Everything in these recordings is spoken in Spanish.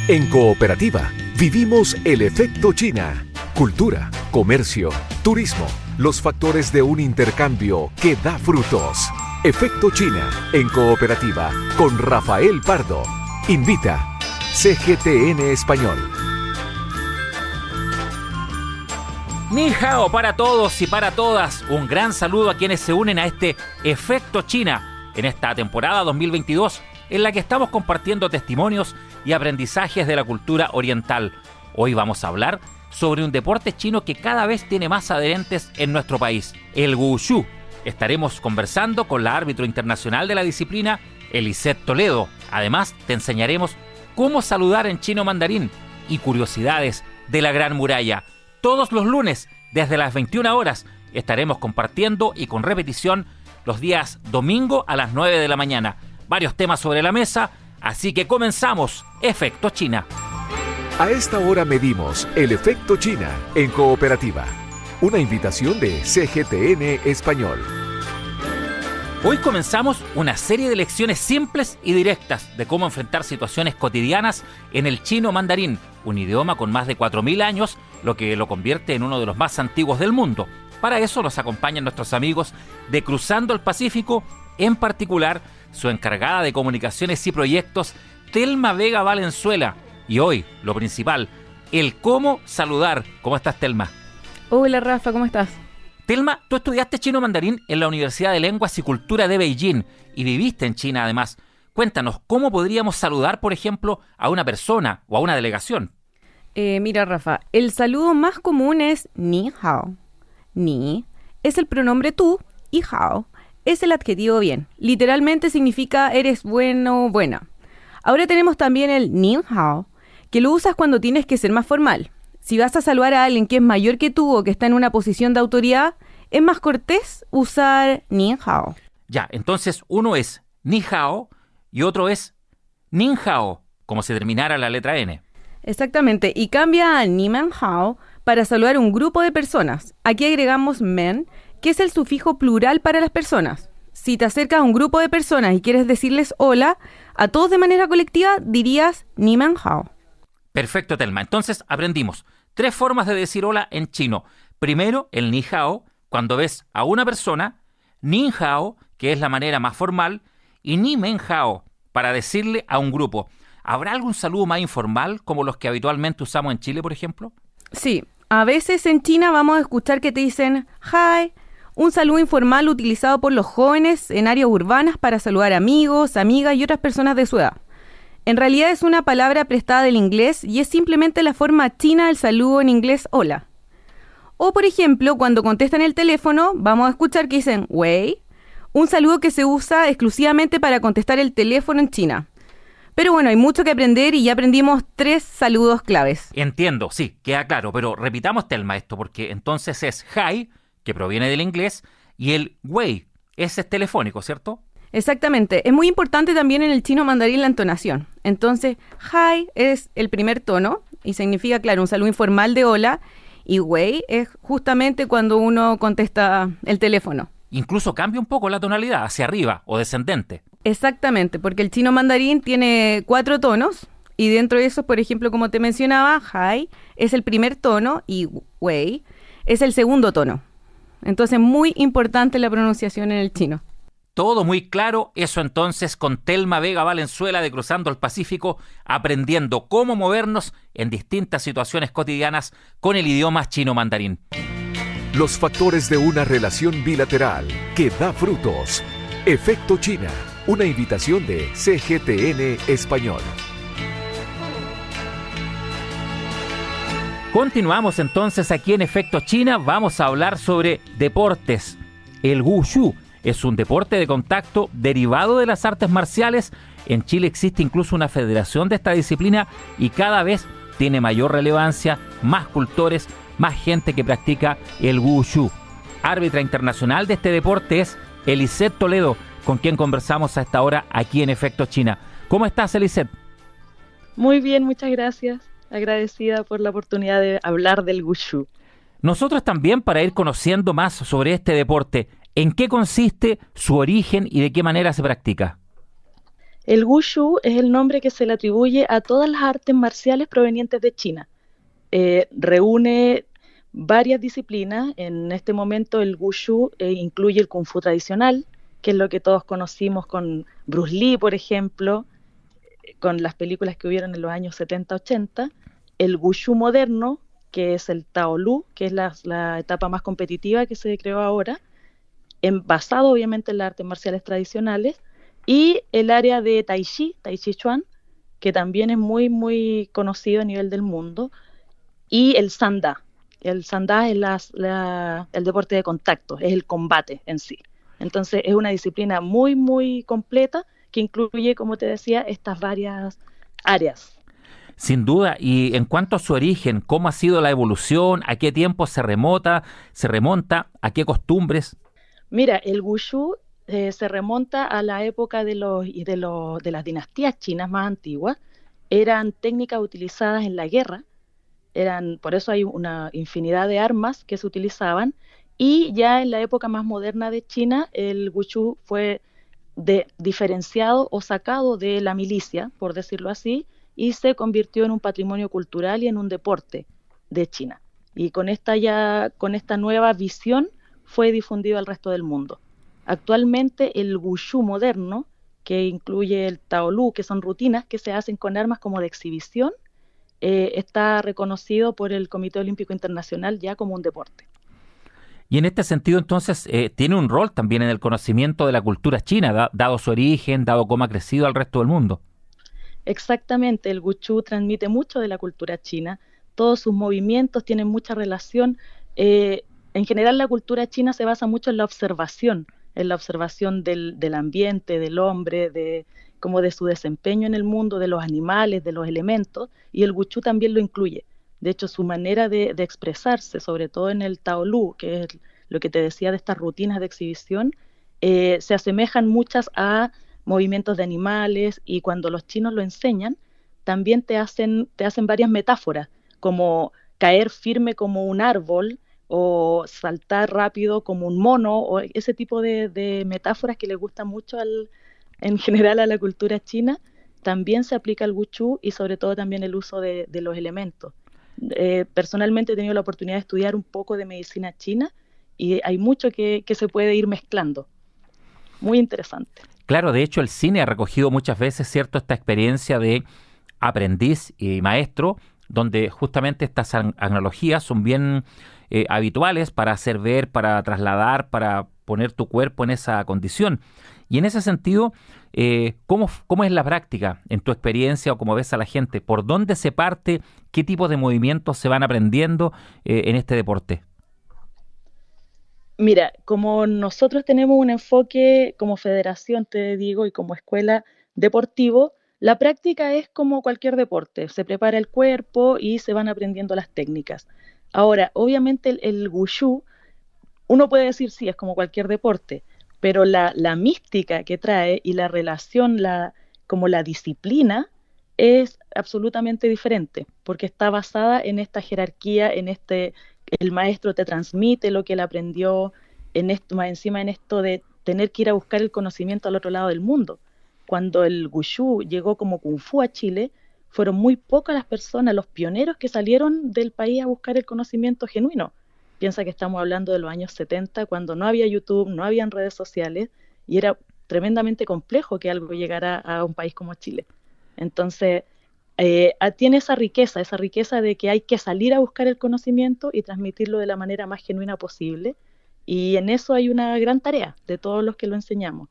En Cooperativa, vivimos el efecto China. Cultura, comercio, turismo, los factores de un intercambio que da frutos. Efecto China, en Cooperativa, con Rafael Pardo. Invita CGTN Español. Ni hao para todos y para todas. Un gran saludo a quienes se unen a este Efecto China en esta temporada 2022, en la que estamos compartiendo testimonios y aprendizajes de la cultura oriental. Hoy vamos a hablar sobre un deporte chino que cada vez tiene más adherentes en nuestro país, el wushu. Estaremos conversando con la árbitro internacional de la disciplina, Elisette Toledo. Además, te enseñaremos cómo saludar en chino mandarín y curiosidades de la Gran Muralla. Todos los lunes, desde las 21 horas, estaremos compartiendo y con repetición los días domingo a las 9 de la mañana. Varios temas sobre la mesa, así que comenzamos Efecto China. A esta hora medimos el efecto China en Cooperativa. Una invitación de CGTN Español. Hoy comenzamos una serie de lecciones simples y directas de cómo enfrentar situaciones cotidianas en el chino mandarín, un idioma con más de 4.000 años, lo que lo convierte en uno de los más antiguos del mundo. Para eso nos acompañan nuestros amigos de Cruzando el Pacífico, en particular su encargada de comunicaciones y proyectos, Telma Vega Valenzuela. Y hoy, lo principal, el cómo saludar. ¿Cómo estás, Telma? Hola, Rafa, ¿cómo estás? Telma, tú estudiaste chino mandarín en la Universidad de Lenguas y Cultura de Beijing y viviste en China además. Cuéntanos, ¿cómo podríamos saludar, por ejemplo, a una persona o a una delegación? Mira, Rafa, el saludo más común es ni hao. Ni es el pronombre tú y hao es el adjetivo bien. Literalmente significa eres bueno o buena. Ahora tenemos también el ni hao, que lo usas cuando tienes que ser más formal. Si vas a saludar a alguien que es mayor que tú o que está en una posición de autoridad, es más cortés usar ni hao. Ya, entonces uno es ni hao y otro es nin hao, como si terminara la letra N. Exactamente, y cambia a ni men hao para saludar a un grupo de personas. Aquí agregamos men, que es el sufijo plural para las personas. Si te acercas a un grupo de personas y quieres decirles hola, a todos de manera colectiva dirías ni men hao. Perfecto, Telma. Entonces aprendimos 3 formas de decir hola en chino. Primero, el ni hao, cuando ves a una persona, nin hao, que es la manera más formal, y ni men hao, para decirle a un grupo. ¿Habrá algún saludo más informal, como los que habitualmente usamos en Chile, por ejemplo? Sí, a veces en China vamos a escuchar que te dicen hi, un saludo informal utilizado por los jóvenes en áreas urbanas para saludar amigos, amigas y otras personas de su edad. En realidad es una palabra prestada del inglés y es simplemente la forma china del saludo en inglés hola. O por ejemplo, cuando contestan el teléfono, vamos a escuchar que dicen wei, un saludo que se usa exclusivamente para contestar el teléfono en China. Pero bueno, hay mucho que aprender y ya aprendimos 3 saludos claves. Entiendo, sí, queda claro, pero repitamos, Telma, esto, porque entonces es hi, que proviene del inglés, y el wei, ese es telefónico, ¿cierto? Exactamente. Es muy importante también en el chino mandarín la entonación. Entonces, hi es el primer tono y significa, claro, un saludo informal de hola, y wei es justamente cuando uno contesta el teléfono. Incluso cambia un poco la tonalidad, hacia arriba o descendente. Exactamente, porque el chino mandarín tiene 4 tonos y dentro de esos, por ejemplo, como te mencionaba, hi es el primer tono y wei es el segundo tono. Entonces, muy importante la pronunciación en el chino. Todo muy claro, eso entonces con Telma Vega Valenzuela de Cruzando el Pacífico, aprendiendo cómo movernos en distintas situaciones cotidianas con el idioma chino mandarín. Los factores de una relación bilateral que da frutos. Efecto China, una invitación de CGTN Español. Continuamos entonces aquí en Efecto China, vamos a hablar sobre deportes. El wushu es un deporte de contacto derivado de las artes marciales. En Chile existe incluso una federación de esta disciplina y cada vez tiene mayor relevancia, más cultores, más gente que practica el wushu. Árbitra internacional de este deporte es Elisette Toledo, con quien conversamos a esta hora aquí en Efecto China. ¿Cómo estás, Elisette? Muy bien, muchas gracias. Agradecida por la oportunidad de hablar del wushu. Nosotros también, para ir conociendo más sobre este deporte, ¿en qué consiste su origen y de qué manera se practica? El Wushu es el nombre que se le atribuye a todas las artes marciales provenientes de China. Reúne varias disciplinas. En este momento el Wushu incluye el Kung Fu tradicional, que es lo que todos conocimos con Bruce Lee, por ejemplo, con las películas que hubieron en los años 70-80, el Wushu moderno, que es el Taolu, que es la etapa más competitiva que se creó ahora, basado obviamente en las artes marciales tradicionales, y el área de Tai Chi Chuan, que también es muy, muy conocido a nivel del mundo, y el Sanda. El Sanda es el deporte de contacto, es el combate en sí. Entonces es una disciplina muy, muy completa que incluye, como te decía, estas varias áreas. Sin duda, y en cuanto a su origen, ¿cómo ha sido la evolución? ¿A qué tiempo se remonta? ¿A qué costumbres? Mira, el Wushu se remonta a la época de las dinastías chinas más antiguas. Eran técnicas utilizadas en la guerra, por eso hay una infinidad de armas que se utilizaban, y ya en la época más moderna de China, el Wushu fue diferenciado o sacado de la milicia, por decirlo así, y se convirtió en un patrimonio cultural y en un deporte de China. Y con esta nueva visión fue difundido al resto del mundo. Actualmente el Wushu moderno, que incluye el Taolu, que son rutinas que se hacen con armas como de exhibición, está reconocido por el Comité Olímpico Internacional ya como un deporte. Y en este sentido, entonces, tiene un rol también en el conocimiento de la cultura china, dado su origen, dado cómo ha crecido al resto del mundo. Exactamente, el Wushu transmite mucho de la cultura china, todos sus movimientos tienen mucha relación. En general, la cultura china se basa mucho en la observación del ambiente, del hombre, como de su desempeño en el mundo, de los animales, de los elementos, y el Wushu también lo incluye. De hecho, su manera de expresarse, sobre todo en el Taolu, que es lo que te decía de estas rutinas de exhibición, se asemejan muchas a movimientos de animales, y cuando los chinos lo enseñan, también te hacen varias metáforas, como caer firme como un árbol, o saltar rápido como un mono, o ese tipo de metáforas que les gusta mucho en general a la cultura china. También se aplica al Wushu, y sobre todo también el uso de los elementos. Personalmente he tenido la oportunidad de estudiar un poco de medicina china, y hay mucho que se puede ir mezclando. Muy interesante. Claro, de hecho el cine ha recogido muchas veces, ¿cierto?, esta experiencia de aprendiz y maestro, donde justamente estas analogías son bien habituales para hacer ver, para trasladar, para poner tu cuerpo en esa condición. Y en ese sentido, ¿cómo es la práctica en tu experiencia o cómo ves a la gente? ¿Por dónde se parte? ¿Qué tipos de movimientos se van aprendiendo en este deporte? Mira, como nosotros tenemos un enfoque como federación, te digo, y como escuela deportivo, la práctica es como cualquier deporte, se prepara el cuerpo y se van aprendiendo las técnicas. Ahora, obviamente el Wushu, uno puede decir sí, es como cualquier deporte, pero la mística que trae y la relación, como la disciplina, es absolutamente diferente, porque está basada en esta jerarquía, el maestro te transmite lo que él aprendió, más encima en esto de tener que ir a buscar el conocimiento al otro lado del mundo. Cuando el Wushu llegó como Kung Fu a Chile, fueron muy pocas las personas, los pioneros que salieron del país a buscar el conocimiento genuino. Piensa que estamos hablando de los años 70, cuando no había YouTube, no habían redes sociales, y era tremendamente complejo que algo llegara a un país como Chile. Entonces, tiene esa riqueza de que hay que salir a buscar el conocimiento y transmitirlo de la manera más genuina posible, y en eso hay una gran tarea de todos los que lo enseñamos.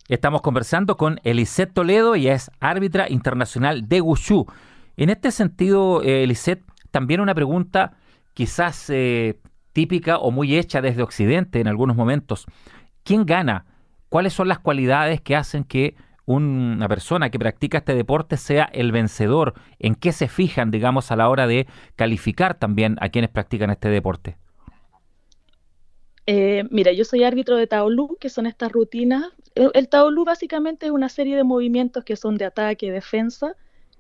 Estamos conversando con Eliseth Toledo, ella es árbitra internacional de Wushu. En este sentido, Eliseth, también una pregunta quizás típica o muy hecha desde Occidente en algunos momentos. ¿Quién gana? ¿Cuáles son las cualidades que hacen que una persona que practica este deporte sea el vencedor? ¿En qué se fijan, digamos, a la hora de calificar también a quienes practican este deporte? Mira, yo soy árbitro de Taolu, que son estas rutinas. El Taolu básicamente es una serie de movimientos que son de ataque, defensa,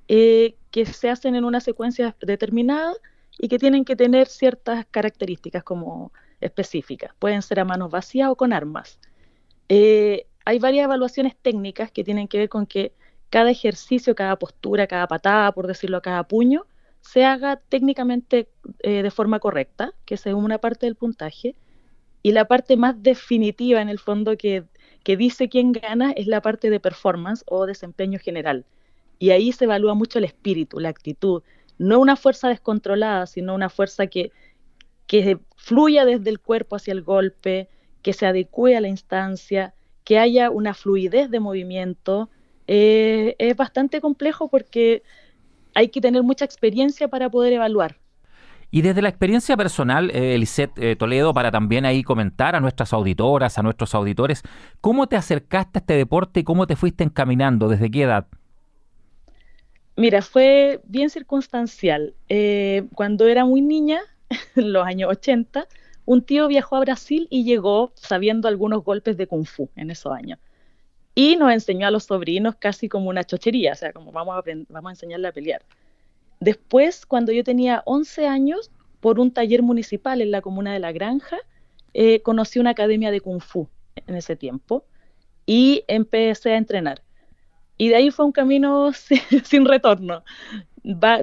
que se hacen en una secuencia determinada y que tienen que tener ciertas características como específicas. Pueden ser a manos vacías o con armas. hay varias evaluaciones técnicas que tienen que ver con que cada ejercicio, cada postura, cada patada, por decirlo, cada puño, se haga técnicamente de forma correcta, que es una parte del puntaje. Y la parte más definitiva, en el fondo, que dice quién gana, es la parte de performance o desempeño general. Y ahí se evalúa mucho el espíritu, la actitud. No una fuerza descontrolada, sino una fuerza que fluya desde el cuerpo hacia el golpe, que se adecue a la instancia, que haya una fluidez de movimiento. Es bastante complejo porque hay que tener mucha experiencia para poder evaluar. Y desde la experiencia personal, Lisette Toledo, para también ahí comentar a nuestras auditoras, a nuestros auditores, ¿cómo te acercaste a este deporte y cómo te fuiste encaminando? ¿Desde qué edad? Mira, fue bien circunstancial. Cuando era muy niña, en los años 80, un tío viajó a Brasil y llegó sabiendo algunos golpes de Kung Fu en esos años. Y nos enseñó a los sobrinos casi como una chochería, o sea, como vamos a enseñarle a pelear. Después, cuando yo tenía 11 años, por un taller municipal en la comuna de La Granja, conocí una academia de Kung Fu en ese tiempo y empecé a entrenar. Y de ahí fue un camino sin retorno,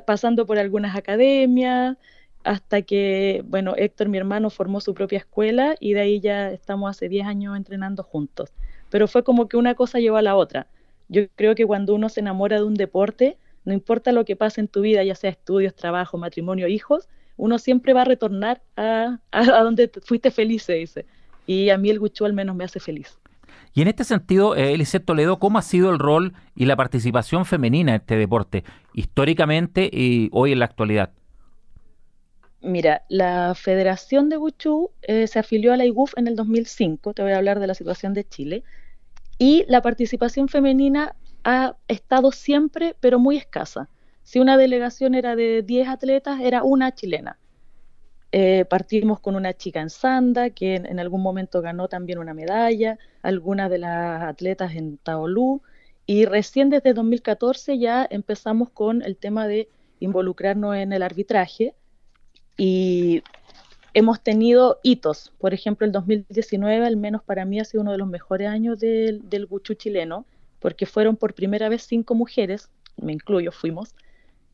pasando por algunas academias, hasta que, bueno, Héctor, mi hermano, formó su propia escuela y de ahí ya estamos hace 10 años entrenando juntos. Pero fue como que una cosa llevó a la otra. Yo creo que cuando uno se enamora de un deporte, no importa lo que pase en tu vida, ya sea estudios, trabajo, matrimonio, hijos, uno siempre va a retornar a donde fuiste feliz, se dice. Y a mí el Wushu al menos me hace feliz. Y en este sentido, Lisette Toledo, ¿cómo ha sido el rol y la participación femenina en este deporte, históricamente y hoy en la actualidad? Mira, la Federación de Wushu se afilió a la IGUF en el 2005, te voy a hablar de la situación de Chile, y la participación femenina ha estado siempre, pero muy escasa. Si una delegación era de 10 atletas, era una chilena. Partimos con una chica en Sanda, que en algún momento ganó también una medalla, algunas de las atletas en Taolú, y recién desde 2014 ya empezamos con el tema de involucrarnos en el arbitraje, y hemos tenido hitos. Por ejemplo, el 2019, al menos para mí, ha sido uno de los mejores años del Wushu chileno, porque fueron por primera vez 5 mujeres, me incluyo, fuimos,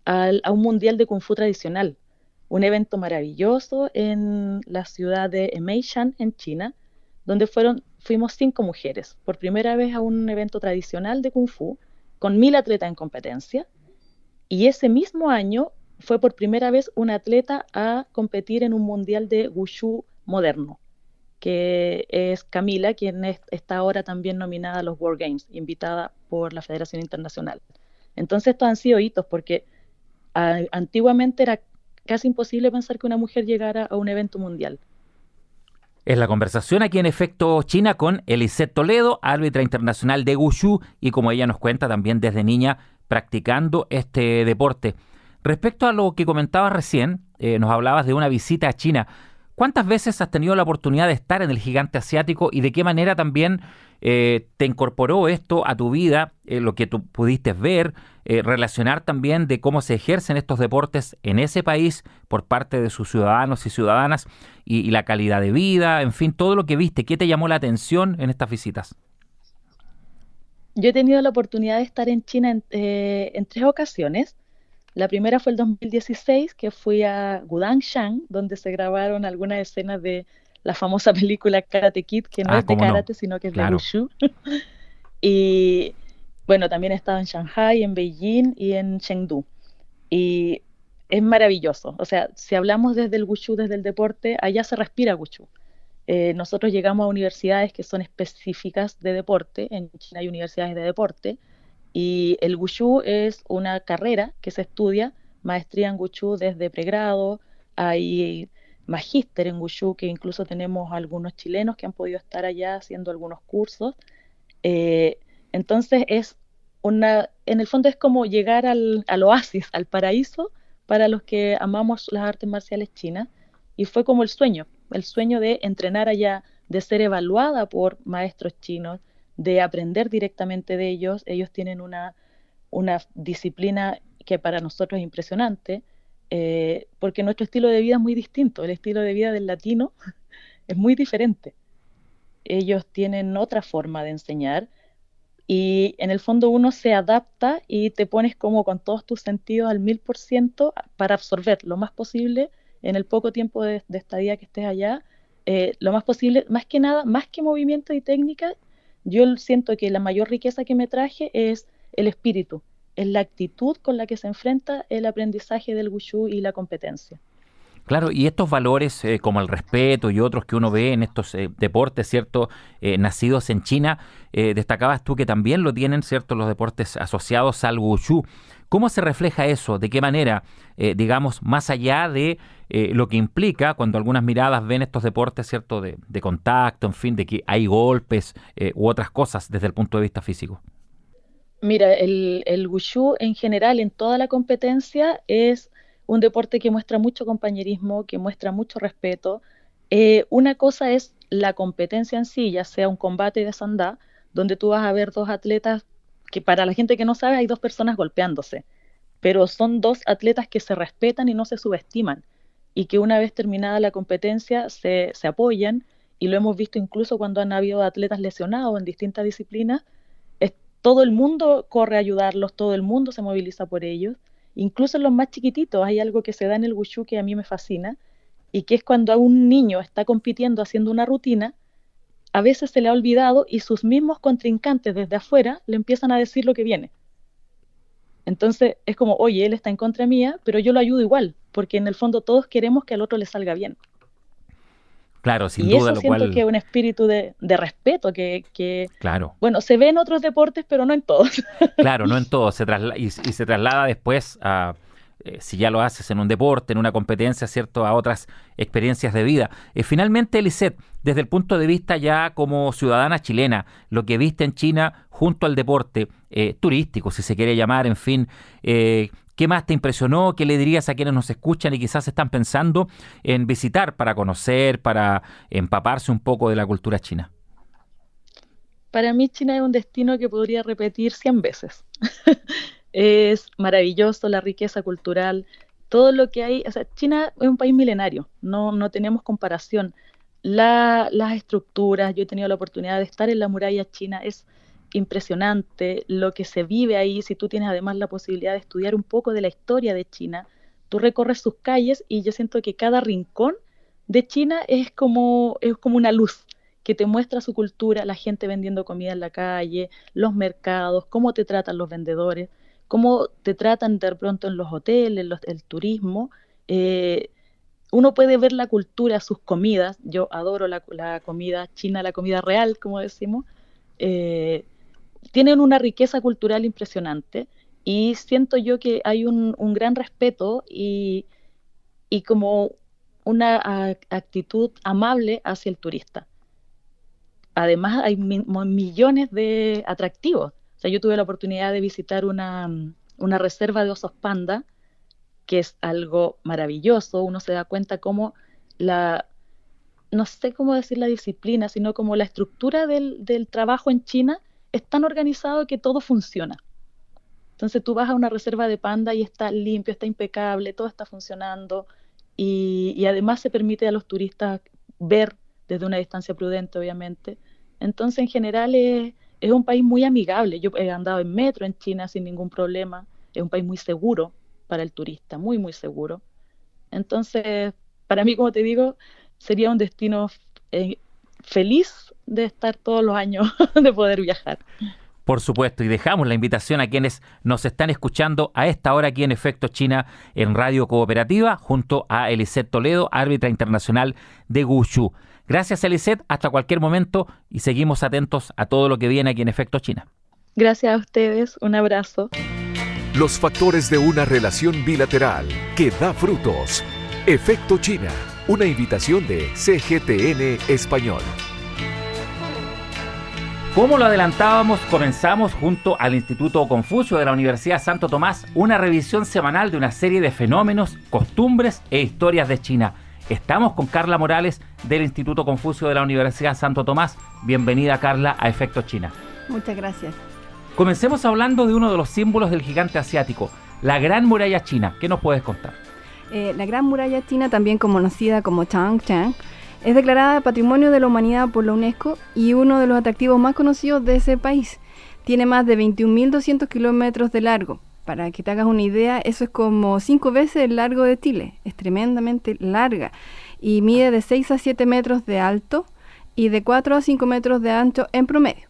a un mundial de Kung Fu tradicional. Un evento maravilloso en la ciudad de Meishan, en China, donde fuimos 5 mujeres, por primera vez a un evento tradicional de Kung Fu, con 1000 atletas en competencia, y ese mismo año fue por primera vez una atleta a competir en un mundial de Wushu moderno, que es Camila, quien está ahora también nominada a los World Games, invitada por la Federación Internacional. Entonces estos han sido hitos porque antiguamente era casi imposible pensar que una mujer llegara a un evento mundial. Es la conversación aquí en Efecto China con Lisette Toledo, árbitra internacional de Wushu y, como ella nos cuenta, también desde niña practicando este deporte. Respecto a lo que comentabas recién, nos hablabas de una visita a China. ¿Cuántas veces has tenido la oportunidad de estar en el gigante asiático y de qué manera también te incorporó esto a tu vida, lo que tú pudiste ver, relacionar también de cómo se ejercen estos deportes en ese país por parte de sus ciudadanos y ciudadanas y la calidad de vida, en fin, todo lo que viste? ¿Qué te llamó la atención en estas visitas? Yo he tenido la oportunidad de estar en China en 3 ocasiones. La primera fue el 2016, que fui a Gudangshan, donde se grabaron algunas escenas de la famosa película Karate Kid, que no es de Cómo no, karate, sino que es de claro. Wushu. Y bueno, también he estado en Shanghai, en Beijing y en Chengdu. Y es maravilloso. O sea, si hablamos desde el Wushu, desde el deporte, allá se respira Wushu. Nosotros llegamos a universidades que son específicas de deporte. En China hay universidades de deporte. Y el Wushu es una carrera que se estudia, maestría en Wushu desde pregrado, hay magíster en Wushu, que incluso tenemos algunos chilenos que han podido estar allá haciendo algunos cursos. Eh, entonces en el fondo es como llegar al oasis, al paraíso para los que amamos las artes marciales chinas, y fue como el sueño de entrenar allá, de ser evaluada por maestros chinos, de aprender directamente de ellos. Ellos tienen una disciplina que para nosotros es impresionante, porque nuestro estilo de vida es muy distinto, el estilo de vida del latino es muy diferente. ellos tienen otra forma de enseñar y en el fondo uno se adapta y te pones como con todos tus sentidos al 1000% para absorber lo más posible en el poco tiempo de estadía que estés allá, lo más posible, más que nada, más que movimiento y técnica, yo siento que la mayor riqueza que me traje es el espíritu, es la actitud con la que se enfrenta el aprendizaje del wushu y la competencia. Claro, y estos valores como el respeto y otros que uno ve en estos deportes, ¿cierto? Nacidos en China, destacabas tú que también lo tienen, ¿cierto? Los deportes asociados al wushu. ¿Cómo se refleja eso? ¿De qué manera, digamos, más allá de lo que implica cuando algunas miradas ven estos deportes, ¿cierto? De contacto, en fin, de que hay golpes u otras cosas desde el punto de vista físico? Mira, el wushu en general, en toda la competencia, es un deporte que muestra mucho compañerismo, que muestra mucho respeto. Una cosa es la competencia en sí, ya sea un combate de sandá, donde tú vas a ver dos atletas, que para la gente que no sabe hay dos personas golpeándose, pero son dos atletas que se respetan y no se subestiman, y que una vez terminada la competencia se apoyan, y lo hemos visto incluso cuando han habido atletas lesionados en distintas disciplinas, todo el mundo corre a ayudarlos, todo el mundo se moviliza por ellos. Incluso en los más chiquititos hay algo que se da en el wushu que a mí me fascina, y que es cuando a un niño está compitiendo haciendo una rutina, a veces se le ha olvidado y sus mismos contrincantes desde afuera le empiezan a decir lo que viene. Entonces es como, oye, él está en contra mía, pero yo lo ayudo igual, porque en el fondo todos queremos que al otro le salga bien. Claro, sin y duda, eso lo siento cual... que es un espíritu de respeto que, Claro. bueno, se ve en otros deportes, pero no en todos. Claro, no en todo, y se traslada después a, si ya lo haces en un deporte, en una competencia, ¿cierto?, a otras experiencias de vida. Finalmente, Lisette, desde el punto de vista ya como ciudadana chilena, lo que viste en China junto al deporte turístico, si se quiere llamar, en fin, ¿qué más te impresionó? ¿Qué le dirías a quienes nos escuchan y quizás están pensando en visitar para conocer, para empaparse un poco de la cultura china? Para mí China es un destino que podría repetir 100 veces. Es maravilloso la riqueza cultural, todo lo que hay. O sea, China es un país milenario, no tenemos comparación. Las estructuras, yo he tenido la oportunidad de estar en la muralla china, es impresionante lo que se vive ahí. Si tú tienes además la posibilidad de estudiar un poco de la historia de China, tú recorres sus calles y yo siento que cada rincón de China es como una luz que te muestra su cultura, la gente vendiendo comida en la calle, los mercados, cómo te tratan los vendedores, cómo te tratan de pronto en los hoteles, el turismo. Uno puede ver la cultura, sus comidas. Yo adoro la comida china, la comida real, como decimos. Tienen una riqueza cultural impresionante y siento yo que hay un gran respeto y como una actitud amable hacia el turista. Además hay millones de atractivos. O sea, yo tuve la oportunidad de visitar una reserva de osos panda, que es algo maravilloso. Uno se da cuenta cómo no sé cómo decir la disciplina, sino como la estructura del trabajo en China es tan organizado que todo funciona. Entonces tú vas a una reserva de panda y está limpio, está impecable, todo está funcionando y además se permite a los turistas ver desde una distancia prudente, obviamente. Entonces, en general, es un país muy amigable. Yo he andado en metro en China sin ningún problema. Es un país muy seguro para el turista, muy, muy seguro. Entonces, para mí, como te digo, sería un destino feliz de estar todos los años, de poder viajar. Por supuesto, y dejamos la invitación a quienes nos están escuchando a esta hora aquí en Efecto China en Radio Cooperativa, junto a Lisette Toledo, árbitra internacional de wushu. Gracias, Lisette, hasta cualquier momento y seguimos atentos a todo lo que viene aquí en Efecto China. Gracias a ustedes, un abrazo. Los factores de una relación bilateral que da frutos. Efecto China, una invitación de CGTN Español. Como lo adelantábamos, comenzamos junto al Instituto Confucio de la Universidad Santo Tomás una revisión semanal de una serie de fenómenos, costumbres e historias de China. Estamos con Carla Morales del Instituto Confucio de la Universidad Santo Tomás. Bienvenida, Carla, a Efecto China. Muchas gracias. Comencemos hablando de uno de los símbolos del gigante asiático, la Gran Muralla China. ¿Qué nos puedes contar? La Gran Muralla China, también conocida como Changcheng, Es declarada Patrimonio de la Humanidad por la UNESCO y uno de los atractivos más conocidos de ese país. Tiene más de 21.200 kilómetros de largo. Para que te hagas una idea, eso es como 5 veces el largo de Chile. Es tremendamente larga y mide de 6 a 7 metros de alto y de 4 a 5 metros de ancho en promedio.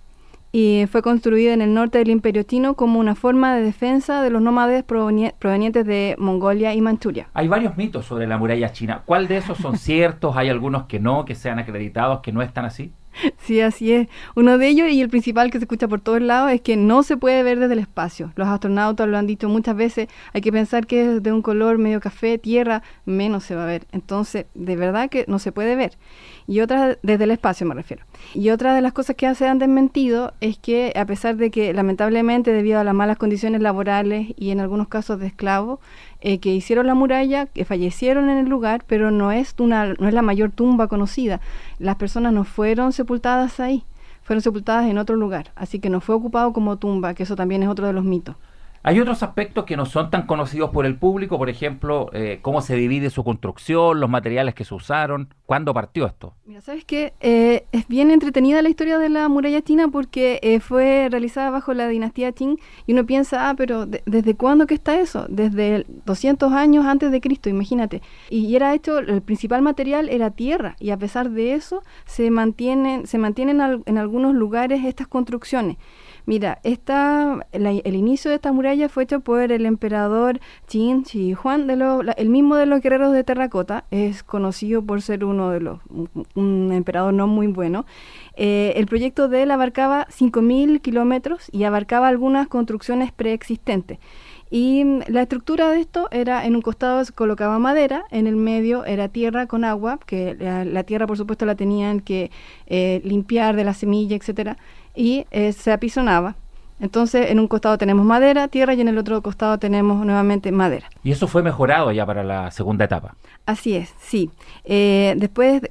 Y fue construida en el norte del Imperio Chino como una forma de defensa de los nómades provenientes de Mongolia y Manchuria. Hay varios mitos sobre la muralla china. ¿Cuál de esos son ciertos? ¿Hay algunos que no, que sean acreditados, que no están así? Sí, así es. Uno de ellos, y el principal que se escucha por todos lados, es que no se puede ver desde el espacio. Los astronautas lo han dicho muchas veces, hay que pensar que es de un color medio café, tierra, menos se va a ver. Entonces, de verdad que no se puede ver. Y otra, desde el espacio me refiero. Y otra de las cosas que se han desmentido es que, a pesar de que lamentablemente debido a las malas condiciones laborales y en algunos casos de esclavos, que hicieron la muralla, que fallecieron en el lugar, pero no es la mayor tumba conocida. Las personas no fueron sepultadas ahí, fueron sepultadas en otro lugar, así que no fue ocupado como tumba, que eso también es otro de los mitos. Hay otros aspectos que no son tan conocidos por el público, por ejemplo, cómo se divide su construcción, los materiales que se usaron, cuándo partió esto. Mira, ¿sabes qué? Es bien entretenida la historia de la muralla china porque fue realizada bajo la dinastía Qing y uno piensa, pero ¿desde cuándo que está eso? Desde 200 años antes de Cristo, imagínate. Y era hecho, el principal material era tierra y a pesar de eso se mantienen en algunos lugares estas construcciones. Mira, el inicio de esta muralla fue hecho por el emperador Qin Shi Huang, el mismo de los guerreros de terracota. Es conocido por ser un emperador no muy bueno. El proyecto de él abarcaba 5.000 kilómetros y abarcaba algunas construcciones preexistentes. Y la estructura de esto era, en un costado se colocaba madera, en el medio era tierra con agua, que la tierra por supuesto la tenían que limpiar de la semilla, etcétera, y se apisonaba. Entonces en un costado tenemos madera, tierra y en el otro costado tenemos nuevamente madera. Y eso fue mejorado ya para la segunda etapa. Así es, sí. Después,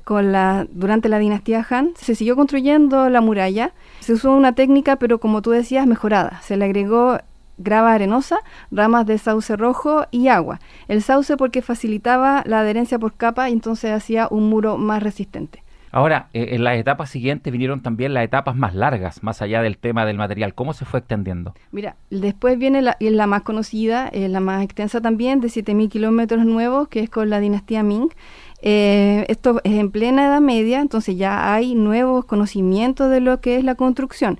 durante la dinastía Han, se siguió construyendo la muralla. Se usó una técnica, pero como tú decías, mejorada. Se le agregó grava arenosa, ramas de sauce rojo y agua. El sauce porque facilitaba la adherencia por capa y entonces hacía un muro más resistente. Ahora, en las etapas siguientes vinieron también las etapas más largas, más allá del tema del material. ¿Cómo se fue extendiendo? Mira, después viene la más conocida, la más extensa también, de 7.000 kilómetros nuevos, que es con la dinastía Ming. Esto es en plena Edad Media, entonces ya hay nuevos conocimientos de lo que es la construcción.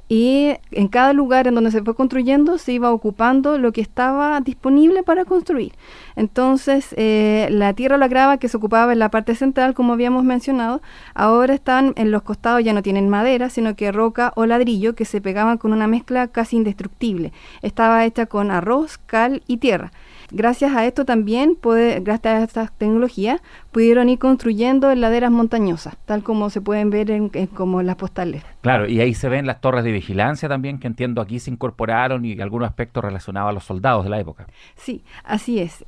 Y en cada lugar en donde se fue construyendo se iba ocupando lo que estaba disponible para construir. Entonces, la tierra o la grava que se ocupaba en la parte central, como habíamos mencionado, ahora están en los costados, ya no tienen madera, sino que roca o ladrillo que se pegaban con una mezcla casi indestructible. Estaba hecha con arroz, cal y tierra. Gracias a esto también, gracias a esta tecnología, pudieron ir construyendo laderas montañosas, tal como se pueden ver como las postales. Claro, y ahí se ven las torres de vigilancia también, que entiendo aquí se incorporaron y algunos aspectos relacionados a los soldados de la época. Sí, así es.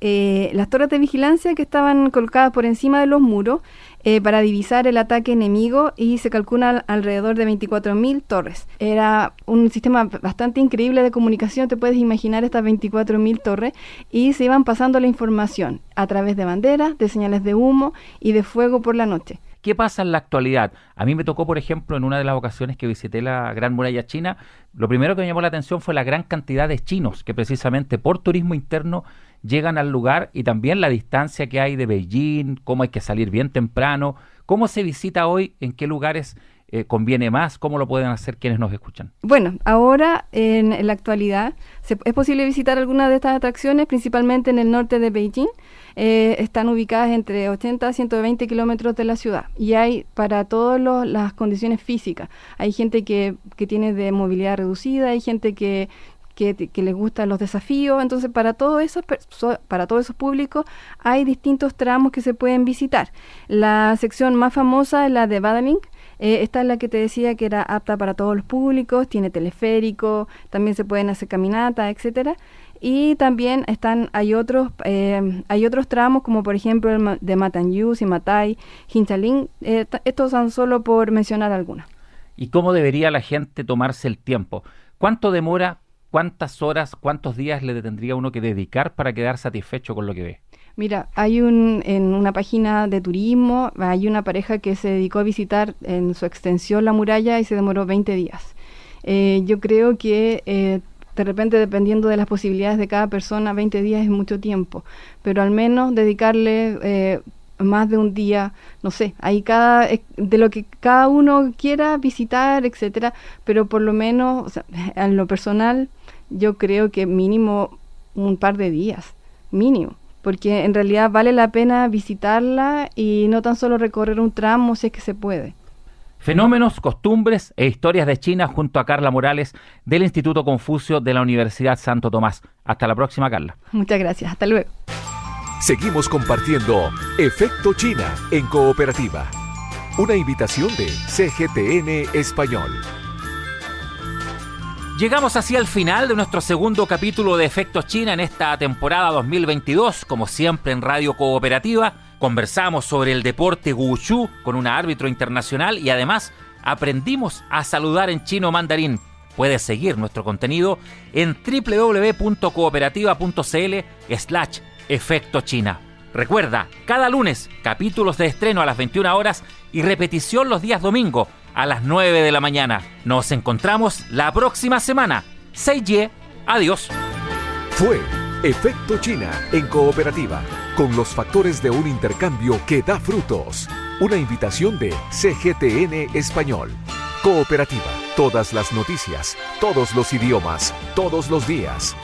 Las torres de vigilancia que estaban colocadas por encima de los muros para divisar el ataque enemigo y se calculan alrededor de 24.000 torres. Era un sistema bastante increíble de comunicación, te puedes imaginar estas 24.000 torres, y se iban pasando la información a través de banderas, de señales de humo y de fuego por la noche. ¿Qué pasa en la actualidad? A mí me tocó, por ejemplo, en una de las ocasiones que visité la Gran Muralla China, lo primero que me llamó la atención fue la gran cantidad de chinos que precisamente por turismo interno llegan al lugar y también la distancia que hay de Beijing, cómo hay que salir bien temprano, cómo se visita hoy, en qué lugares conviene más, cómo lo pueden hacer quienes nos escuchan. Bueno, ahora en la actualidad es posible visitar algunas de estas atracciones, principalmente en el norte de Beijing. Están ubicadas entre 80 a 120 kilómetros de la ciudad y hay para todas las condiciones físicas. Hay gente que tiene de movilidad reducida, hay gente que les gustan los desafíos, entonces para todos esos públicos hay distintos tramos que se pueden visitar. La sección más famosa es la de Badaling. Esta es la que te decía que era apta para todos los públicos, tiene teleférico, también se pueden hacer caminatas, etcétera. Y también hay otros tramos como por ejemplo el de Matanyú, Simatai, Hinchalín. Estos son solo por mencionar algunas. ¿Y cómo debería la gente tomarse el tiempo? ¿Cuánto demora? ¿Cuántas horas, cuántos días le tendría uno que dedicar para quedar satisfecho con lo que ve? Mira, en una página de turismo, hay una pareja que se dedicó a visitar en su extensión la muralla y se demoró 20 días. Yo creo que de repente, dependiendo de las posibilidades de cada persona, 20 días es mucho tiempo, pero al menos dedicarle más de un día, no sé, ahí de lo que cada uno quiera visitar, etcétera, pero por lo menos, o sea, en lo personal, yo creo que mínimo un par de días, mínimo, porque en realidad vale la pena visitarla y no tan solo recorrer un tramo si es que se puede. Fenómenos, costumbres e historias de China junto a Carla Morales del Instituto Confucio de la Universidad Santo Tomás. Hasta la próxima, Carla. Muchas gracias, hasta luego. Seguimos compartiendo Efecto China en Cooperativa. Una invitación de CGTN Español. Llegamos así al final de nuestro segundo capítulo de Efecto China en esta temporada 2022. Como siempre en Radio Cooperativa, conversamos sobre el deporte wushu con un árbitro internacional y además aprendimos a saludar en chino mandarín. Puedes seguir nuestro contenido en www.cooperativa.cl/Efecto China. Recuerda, cada lunes, capítulos de estreno a las 21 horas y repetición los días domingo a las 9 de la mañana. Nos encontramos la próxima semana. Seiye, adiós. Fue Efecto China en Cooperativa, con los factores de un intercambio que da frutos. Una invitación de CGTN Español. Cooperativa, todas las noticias, todos los idiomas, todos los días.